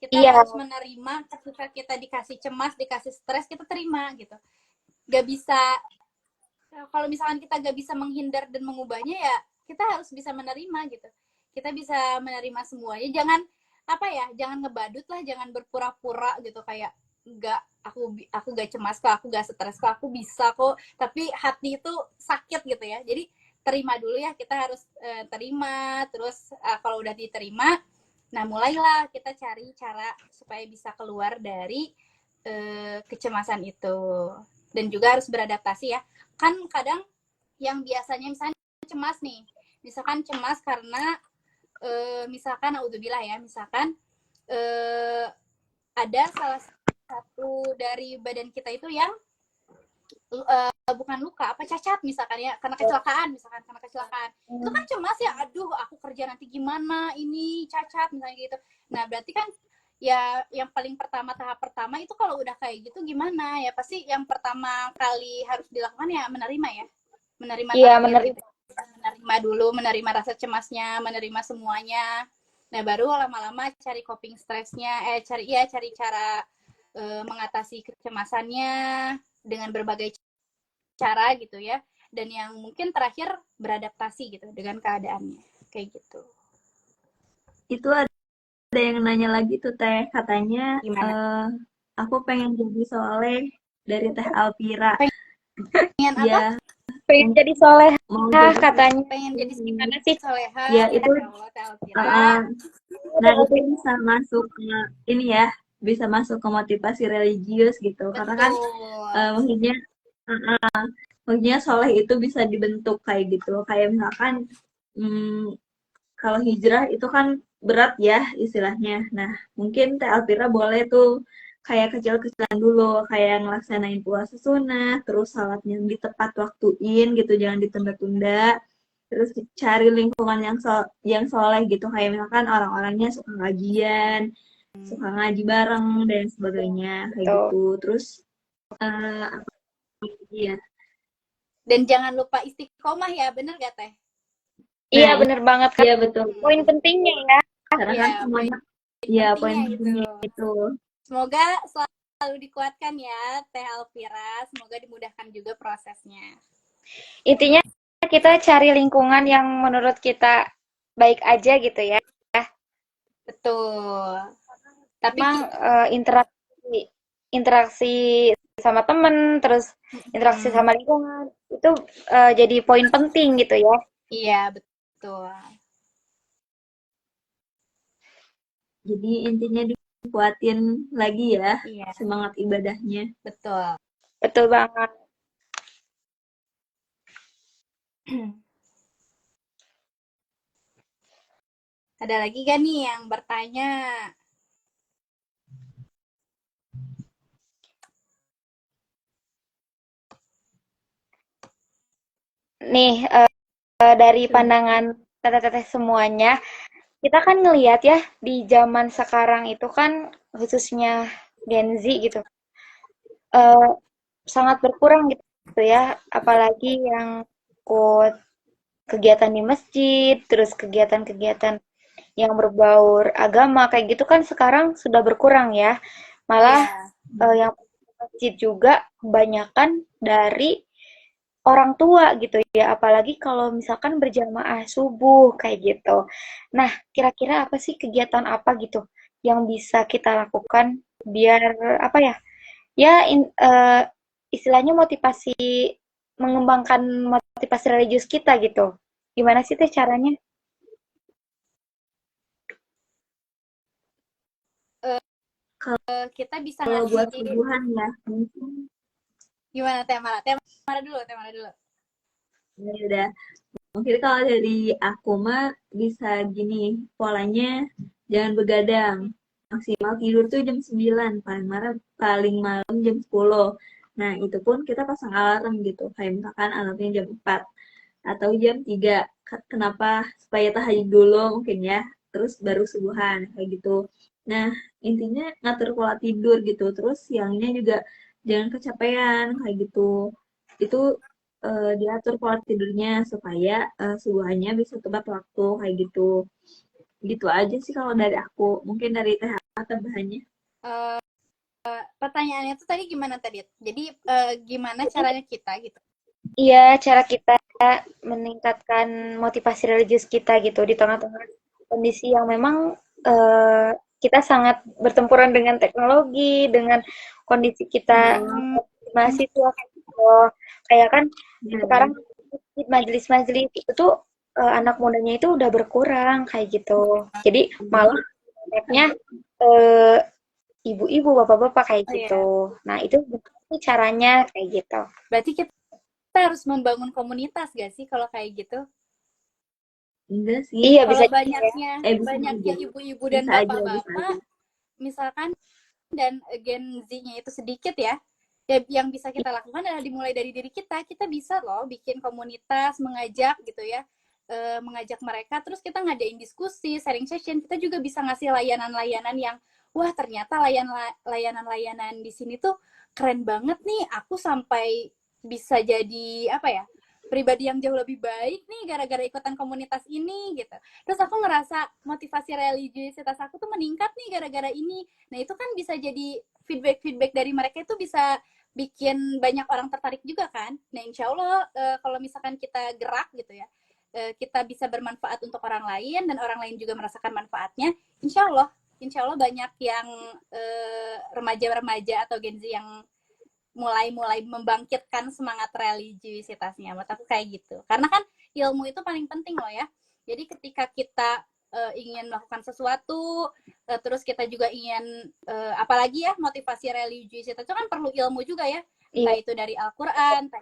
Kita Iya, harus menerima ketika kita dikasih cemas, dikasih stres, kita terima gitu. Gak bisa, kalau misalkan kita gak bisa menghindar dan mengubahnya, ya kita harus bisa menerima gitu. Kita bisa menerima semuanya. Jangan apa ya, jangan ngebadut lah, jangan berpura-pura gitu kayak gak, aku gak cemas kok, aku gak stres kok, aku bisa kok, tapi hati itu sakit gitu ya. Jadi terima dulu ya, kita harus terima. Terus kalau udah diterima, nah mulailah kita cari cara supaya bisa keluar dari kecemasan itu. Dan juga harus beradaptasi ya. Kan kadang yang biasanya misalnya cemas nih, misalkan cemas karena misalkan naudzubillah ya, misalkan eh, ada salah satu dari badan kita itu yang bukan luka, apa cacat misalkan ya, karena kecelakaan, itu kan cemas ya, aduh aku kerja nanti gimana, ini cacat misalnya gitu. Nah berarti kan ya yang paling pertama, tahap pertama itu kalau udah kayak gitu gimana ya, pasti yang pertama kali harus dilakukan ya menerima ya, menerima iya takdir menerima. gitu, menerima dulu, menerima rasa cemasnya, menerima semuanya. Nah baru lama-lama cari coping stresnya, cari cara mengatasi kecemasannya dengan berbagai cara gitu ya. Dan yang mungkin terakhir beradaptasi gitu dengan keadaannya, kayak gitu. Itu ada yang nanya lagi tuh Teh, katanya Gimana? aku pengen jadi soleh dari Teh Alpira. Pengen apa? Ya, Pengen jadi soleh mau jadi katanya. Pengen jadi Gimana sih? soleha, ya itu Masya Allah, Alfira. uh, nah itu bisa masuk ke ini ya, bisa masuk ke motivasi religius gitu. Karena kan Betul. maksudnya maksudnya soleh itu bisa dibentuk kayak gitu. Kayak misalkan kalau hijrah itu kan berat ya istilahnya. Nah, mungkin Teh Alvira boleh tuh kayak kecil-kecilan dulu, kayak ngelaksanain puasa sunnah, terus salatnya di tepat waktuin gitu, jangan ditunda-tunda. Terus cari lingkungan yang soleh gitu, kayak misalkan orang-orangnya suka ngajian, suka ngaji bareng dan sebagainya kayak Tuh. gitu. Terus apa lagi ya? Dan jangan lupa istiqomah ya, bener gak Teh? Iya Nah, bener banget kan. iya betul. Poin pentingnya ya. Karena kan Ya, poin semuanya ya poin pentingnya itu. pentingnya itu. Semoga selalu dikuatkan ya Teh Alfira, semoga dimudahkan juga prosesnya. Intinya kita cari lingkungan yang menurut kita baik aja gitu ya. Betul. Tapi Memang interaksi interaksi sama temen, terus interaksi sama lingkungan itu jadi poin penting gitu ya. iya betul. Jadi intinya dikuatin lagi ya Iya, semangat ibadahnya. betul. Betul banget. Ada lagi gak nih yang bertanya? Nih dari pandangan teteh-teteh semuanya, kita kan ngelihat ya di zaman sekarang itu kan khususnya Gen Z gitu, eh, sangat berkurang gitu ya, apalagi yang ikut kegiatan di masjid, terus kegiatan-kegiatan yang berbaur agama kayak gitu kan sekarang sudah berkurang ya. Malah Iya, yang masjid juga kebanyakan dari orang tua gitu ya, apalagi kalau misalkan berjamaah subuh kayak gitu. Nah, kira-kira apa sih kegiatan apa gitu yang bisa kita lakukan biar apa ya? Ya istilahnya motivasi mengembangkan motivasi religius kita gitu. Gimana sih teh caranya? kita bisa Kalau ngasih buat subuhan ya, mungkin gimana Teh Mara? Teh Mara dulu, Teh Mara dulu. ya udah. Mungkin kalau dari aku mah bisa gini, polanya jangan begadang. Maksimal tidur tuh jam 9, paling malam jam 10. Nah, itu pun kita pasang alarm gitu. Kayak misalkan alarmnya jam 4 atau jam 3. Kenapa? Supaya tahajud dulu mungkin ya. Terus baru subuhan kayak gitu. Nah, intinya ngatur pola tidur gitu. Terus siangnya juga jangan kecapean kayak gitu. Itu diatur pola tidurnya supaya subuhannya bisa tepat waktu kayak gitu. Gitu aja sih kalau dari aku. Mungkin dari THA tambahannya. Uh, pertanyaannya tuh tadi gimana tadi? Jadi gimana caranya kita gitu? Iya, cara kita meningkatkan motivasi religius kita gitu di tengah-tengah kondisi yang memang eh, kita sangat bertempuran dengan teknologi, dengan kondisi kita Hmm, mahasiswa gitu. Kayak kan sekarang ya. majelis-majelis itu tuh anak mudanya itu udah berkurang kayak gitu. Jadi malah banyaknya eh, ibu-ibu, bapak-bapak kayak Oh gitu. iya. Nah, itu gimana caranya kayak gitu. Berarti kita harus membangun komunitas gak sih kalau kayak gitu? Enggak sih. Iya, bisa Kalau juga ya. Bisa banyaknya aja. ibu-ibu dan Bisa aja, bisa bapak-bapak, aja. misalkan dan Gen Z-nya itu sedikit ya, yang bisa kita lakukan adalah dimulai dari diri kita. Kita bisa loh bikin komunitas, mengajak gitu ya, mengajak mereka. Terus kita ngadain diskusi, sharing session. Kita juga bisa ngasih layanan-layanan yang, wah ternyata layanan-layanan di sini tuh keren banget nih. Aku sampai bisa jadi apa ya? Pribadi yang jauh lebih baik nih gara-gara ikutan komunitas ini gitu. Terus aku ngerasa motivasi religiusitas aku tuh meningkat nih gara-gara ini. Nah itu kan bisa jadi feedback dari mereka itu bisa bikin banyak orang tertarik juga kan. Nah insya Allah kalau misalkan kita gerak gitu ya, kita bisa bermanfaat untuk orang lain dan orang lain juga merasakan manfaatnya. Insya Allah banyak yang remaja-remaja atau Gen Z yang mulai membangkitkan semangat religiusitasnya. Menurut aku kayak gitu. Karena kan ilmu itu paling penting loh ya. Jadi ketika kita ingin melakukan sesuatu, terus kita juga ingin apalagi ya motivasi religiusitas itu kan perlu ilmu juga ya. Entah Iya. itu dari Al-Qur'an,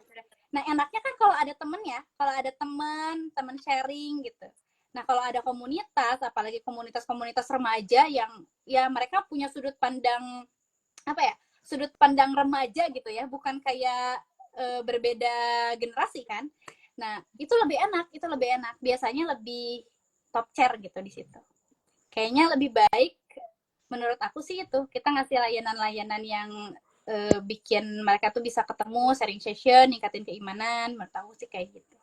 nah enaknya kan kalau ada temen ya, kalau ada teman sharing gitu. Nah, kalau ada komunitas, apalagi komunitas-komunitas remaja yang ya mereka punya sudut pandang apa ya? Sudut pandang remaja gitu ya, bukan kayak berbeda generasi kan. Nah, itu lebih enak. Biasanya lebih top chair gitu di situ. Kayaknya lebih baik menurut aku sih itu kita ngasih layanan-layanan yang bikin mereka tuh bisa ketemu, sharing session, ningkatin keimanan. Menurut aku sih kayak gitu.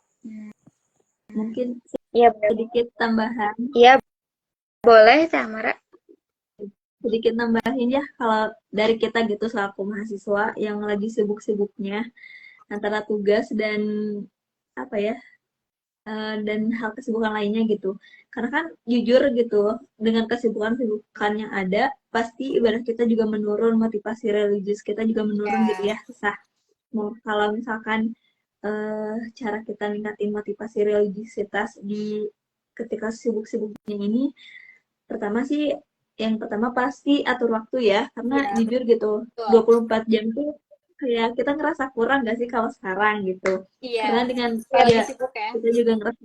Mungkin Iya, benar. sedikit tambahan. Iya, boleh, Tamara. sedikit nambahin ya kalau dari kita gitu selaku mahasiswa yang lagi sibuk-sibuknya antara tugas dan apa ya dan hal kesibukan lainnya gitu. Karena kan jujur gitu dengan kesibukan-kesibukan yang ada pasti ibadah kita juga menurun, motivasi religius kita juga menurun gitu Ya. ya. Susah. Mau kalau misalkan cara kita ningkatin motivasi religiusitas di ketika sibuk-sibuknya ini pertama sih yang pertama pasti atur waktu ya karena Iya, jujur gitu betul. 24 jam tuh kayak kita ngerasa kurang gak sih kalau sekarang gitu Iya, karena dengan Ya, lagi ya sibuk ya. kita juga ngerasa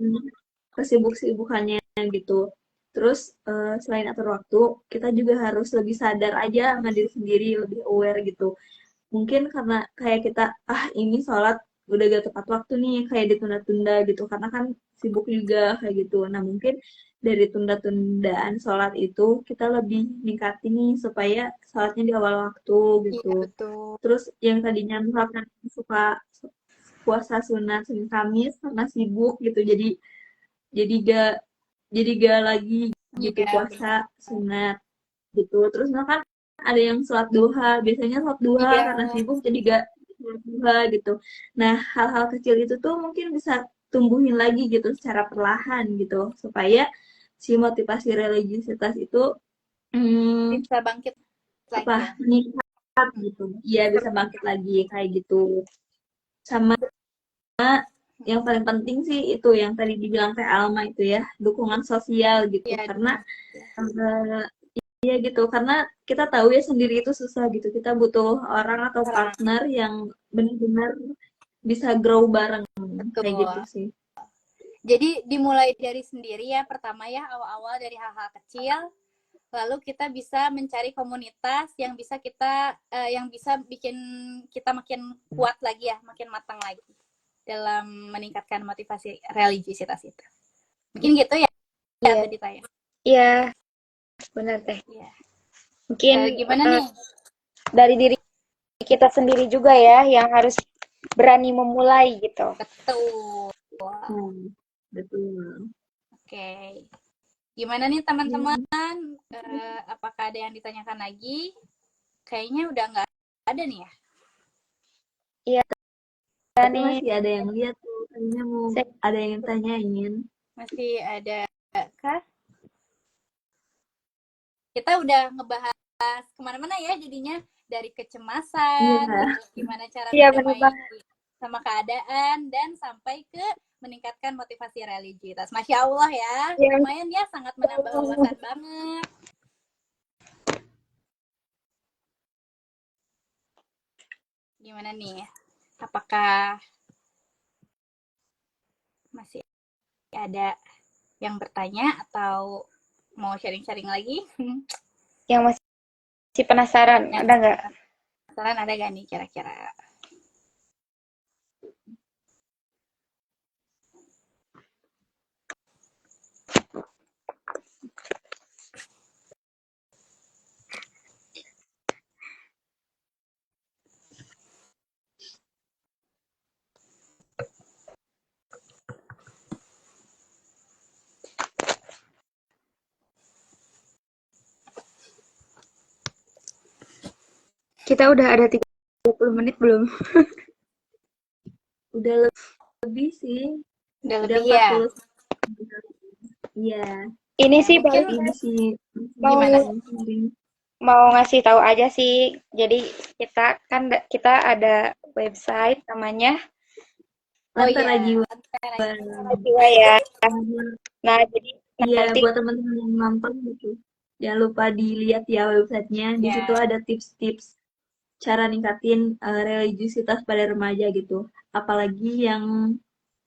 kesibuk-sibukannya gitu terus selain atur waktu kita juga harus lebih sadar aja sama diri sendiri lebih aware gitu mungkin karena kayak kita ini sholat udah gak tepat waktu nih kayak ditunda-tunda gitu karena kan sibuk juga kayak gitu nah mungkin dari tunda-tundaan sholat itu kita lebih ningkatin nih supaya sholatnya di awal waktu Iya, gitu betul. terus yang tadinya misalkan suka puasa sunat Senin Kamis karena sibuk gitu jadi gak lagi gitu Iya, puasa benar. sunat gitu terus kan ada yang sholat duha biasanya sholat duha Iya, karena sibuk jadi gak sholat duha gitu nah hal-hal kecil itu tuh mungkin bisa tumbuhin lagi gitu secara perlahan gitu supaya si motivasi religiusitas itu hmm, bisa bangkit apa lagi ya. meningkat gitu iya bisa bangkit lagi kayak gitu sama yang paling penting sih itu yang tadi dibilang Teh Alma itu ya dukungan sosial gitu Iya, karena dukungan. eh, iya gitu, karena kita tahu ya sendiri itu susah gitu. Kita butuh orang atau Orang, partner yang benar-benar bisa grow bareng kayak gitu betul. sih. Jadi dimulai dari sendiri ya, pertama ya, awal-awal dari hal-hal kecil, lalu kita bisa mencari komunitas yang bisa yang bisa bikin kita makin kuat lagi ya, makin matang lagi dalam meningkatkan motivasi religiusitas itu. Mungkin gitu ya, iya, tadi Taya. iya, benar Teh. Iya. Mungkin Gimana nih? dari diri kita sendiri juga ya yang harus berani memulai gitu. Betul. Betul. Oke. Gimana nih teman-teman? Apakah ada yang ditanyakan lagi? Kayaknya udah nggak ada nih ya. Iya Tapi nih, masih ada yang lihat tuh, kayaknya mau ada yang tanyain. Masih ada kah? Kita udah ngebahas kemana-mana ya jadinya dari kecemasan, Iya, terus gimana cara iya benar berdamai banget. sama keadaan dan sampai ke meningkatkan motivasi religiusitas. Masya Allah ya, Iya. lumayan ya, sangat menambah wawasan banget. Gimana nih? Apakah masih ada yang bertanya atau mau sharing-sharing lagi? Yang masih penasaran, Yang ada nggak? penasaran ada gak nih kira-kira? Kita udah ada 30 menit belum? udah lebih sih. Udah Udah lebih ya? 40. Iya, Ini Ya, sih mungkin paling ini sih mau gimana? mau ngasih tahu aja sih. Jadi kita ada website namanya Oh Lentera iya, Jiwa. antara Jiwa ya. Nah, jadi Iya, nanti buat teman-teman yang nonton gitu. Jangan lupa dilihat ya websitenya. Di situ ya. ada tips-tips cara ningkatin religiusitas pada remaja gitu. Apalagi yang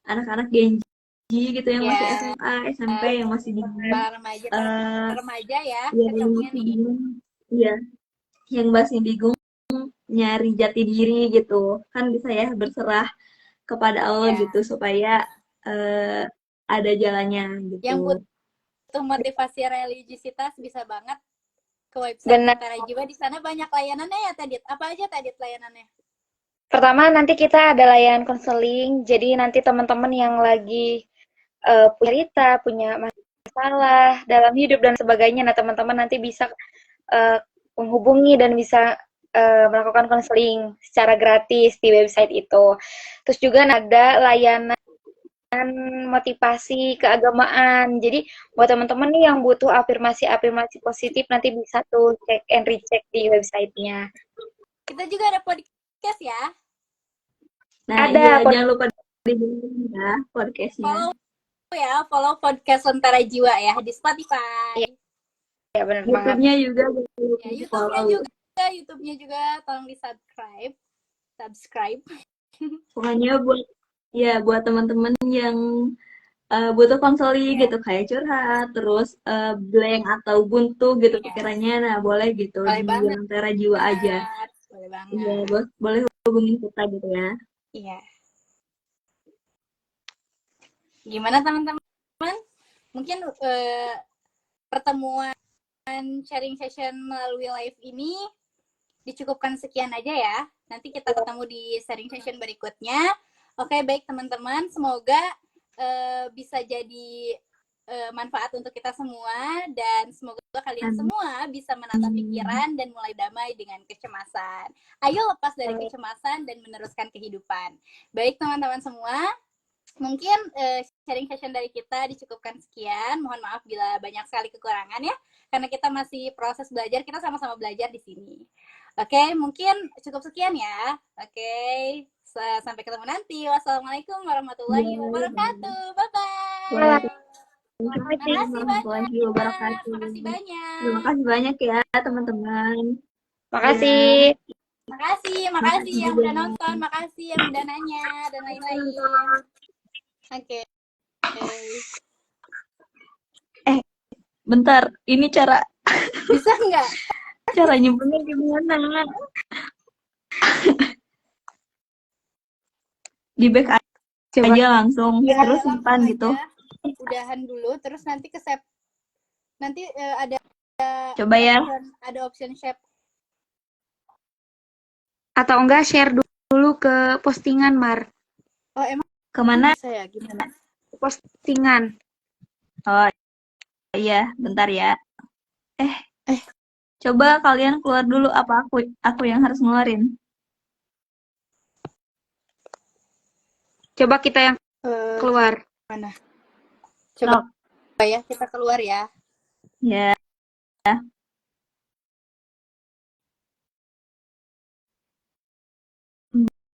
anak-anak Gen Z gitu yang masih Ya, SMA, SMP yang masih bingung. para remaja, eh remaja ya, ya yang cocoknya masih nih. bingung. Iya, yang masih bingung nyari jati diri gitu. Kan bisa ya berserah kepada Allah Ya, gitu supaya eh, ada jalannya yang gitu. butuh motivasi religiusitas bisa banget ke website benar. Lentera Jiwa. Di sana banyak layanannya ya, Tadit. Apa aja Tadit layanannya? Pertama nanti kita ada layanan konseling. Jadi nanti teman-teman yang lagi punya cerita, punya masalah dalam hidup dan sebagainya. Nah, teman-teman nanti bisa menghubungi dan bisa melakukan konseling secara gratis di website itu. Terus juga ada layanan motivasi keagamaan. Jadi buat teman-teman nih yang butuh afirmasi-afirmasi positif nanti bisa tuh cek and recheck di websitenya. Kita juga ada podcast ya. Nah, Ada iya, jangan lupa didengerin ya podcastnya. Follow podcast Lentera Jiwa ya di Spotify. ya benar banget. YouTube-nya juga jangan lupa Ya, di-follow. YouTube-nya juga tolong subscribe. Pokoknya buat teman-teman yang butuh konseling Ya. gitu, kayak curhat, terus blank atau buntu gitu pikirannya, nah boleh gitu Boleh di banget. Lentera Jiwa aja. Boleh banget. Iya, boleh hubungin kita gitu ya. Iya. Gimana teman-teman? Mungkin pertemuan sharing session melalui live ini dicukupkan sekian aja ya. Nanti kita ketemu di sharing session berikutnya. Oke, baik teman-teman. Semoga bisa jadi manfaat untuk kita semua dan semoga kalian semua bisa menata pikiran dan mulai damai dengan kecemasan. Ayo lepas dari kecemasan dan meneruskan kehidupan. Baik teman-teman semua, mungkin sharing session dari kita dicukupkan sekian. Mohon maaf bila banyak sekali kekurangan ya, karena kita masih proses belajar, kita sama-sama belajar di sini. Oke, mungkin cukup sekian ya. Oke, sampai ketemu nanti. Wassalamualaikum warahmatullahi wabarakatuh. Bye-bye. Makasih banyak. Makasih banyak. Terima kasih banyak ya teman-teman. Makasih. Makasih yang udah nonton, makasih yang udah nanya dan lain-lain. Oke. Bentar, ini Bisa nggak? cara nyimpennya gimana? Di back aja langsung, Ya, terus langsung simpan aja. gitu. Udahan dulu, terus nanti ke save. Nanti ada Coba ya. ada option save. Atau enggak share dulu ke postingan, Mar. Oh, emang Kemana? bisa ya? Gimana? Postingan. Oh iya, bentar ya. Coba kalian keluar dulu, apa aku yang harus ngeluarin? Coba kita yang keluar. Mana? Coba ya, kita keluar ya. Ya.